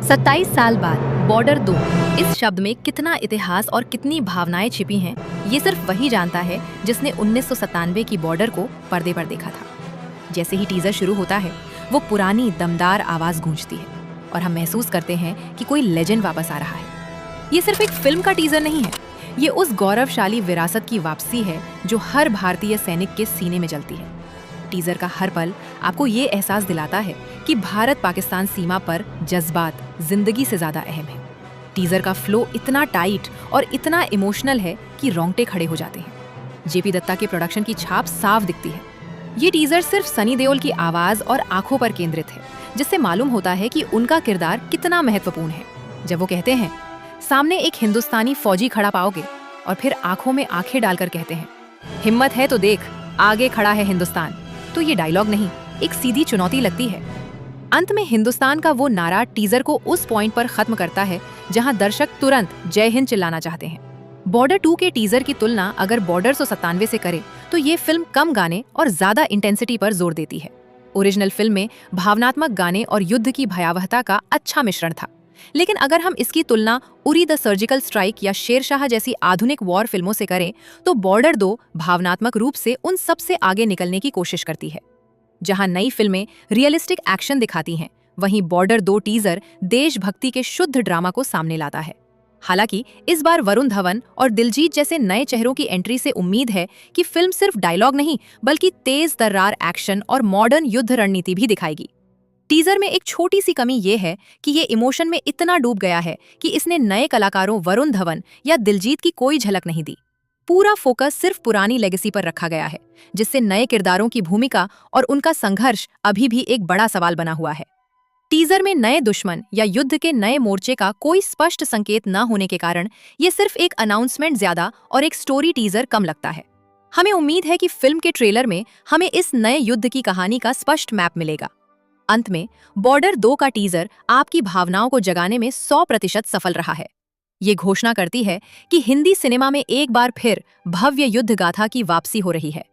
27 साल बाद बॉर्डर 2 इस शब्द में कितना इतिहास और कितनी भावनाएं छिपी हैं, ये सिर्फ वही जानता है जिसने 1997 की बॉर्डर को पर्दे पर देखा था। जैसे ही टीजर शुरू होता है, वो पुरानी दमदार आवाज गूंजती है और हम महसूस करते हैं कि कोई लेजेंड वापस आ रहा है। ये सिर्फ एक फिल्म का टीजर नहीं है, ये उस गौरवशाली विरासत की वापसी है जो हर भारतीय सैनिक के सीने में जलती है। टीजर का हर पल आपको ये एहसास दिलाता है कि भारत पाकिस्तान सीमा पर जज्बात जिंदगी से ज्यादा अहम है। टीजर का फ्लो इतना टाइट और इतना इमोशनल है कि रोंगटे खड़े हो जाते हैं। जेपी दत्ता के प्रोडक्शन की छाप साफ दिखती है। ये टीजर सिर्फ सनी देओल की आवाज और आंखों पर केंद्रित है, जिससे मालूम होता है कि उनका किरदार कितना महत्वपूर्ण है। जब वो कहते हैं, सामने एक हिंदुस्तानी फौजी खड़ा पाओगे, और फिर आंखों में आंखें डालकर कहते हैं, हिम्मत है तो देख, आगे खड़ा है हिंदुस्तान, तो ये डायलॉग नहीं, एक सीधी चुनौती लगती है। अंत में हिंदुस्तान का वो नारा टीजर को उस पॉइंट पर खत्म करता है जहां दर्शक तुरंत जय हिंद चिल्लाना चाहते हैं। बॉर्डर 2 के टीजर की तुलना अगर बॉर्डर 97 से करे तो ये फिल्म कम गाने और ज्यादा इंटेंसिटी पर जोर देती है। ओरिजिनल फिल्म में भावनात्मक गाने और युद्ध की भयावहता का अच्छा मिश्रण था, लेकिन अगर हम इसकी तुलना उरी द सर्जिकल स्ट्राइक या शेरशाह जैसी आधुनिक वॉर फिल्मों से करें तो बॉर्डर 2 भावनात्मक रूप से उन सबसे आगे निकलने की कोशिश करती है। जहां नई फिल्में रियलिस्टिक एक्शन दिखाती हैं, वहीं बॉर्डर 2 टीजर देशभक्ति के शुद्ध ड्रामा को सामने लाता है। हालांकि इस बार वरुण धवन और दिलजीत जैसे नए चेहरों की एंट्री से उम्मीद है कि फिल्म सिर्फ डायलॉग नहीं बल्कि तेज तर्रार एक्शन और मॉडर्न युद्ध रणनीति भी दिखाएगी। टीजर में एक छोटी सी कमी ये है कि ये इमोशन में इतना डूब गया है कि इसने नए कलाकारों वरुण धवन या दिलजीत की कोई झलक नहीं दी। पूरा फोकस सिर्फ पुरानी लेगेसी पर रखा गया है, जिससे नए किरदारों की भूमिका और उनका संघर्ष अभी भी एक बड़ा सवाल बना हुआ है। टीजर में नए दुश्मन या युद्ध के नए मोर्चे का कोई स्पष्ट संकेत न होने के कारण ये सिर्फ एक अनाउंसमेंट ज्यादा और एक स्टोरी टीजर कम लगता है। हमें उम्मीद है कि फिल्म के ट्रेलर में हमें इस नए युद्ध की कहानी का स्पष्ट मैप मिलेगा। अंत में बॉर्डर 2 का टीजर आपकी भावनाओं को जगाने में 100% सफल रहा है। ये घोषणा करती है कि हिंदी सिनेमा में एक बार फिर भव्य युद्ध गाथा की वापसी हो रही है।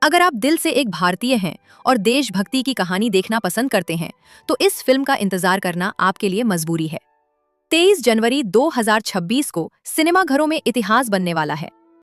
अगर आप दिल से एक भारतीय हैं और देशभक्ति की कहानी देखना पसंद करते हैं, तो इस फिल्म का इंतजार करना आपके लिए मजबूरी है। 23 जनवरी 2026 को सिनेमाघरों में इतिहास बनने वाला है।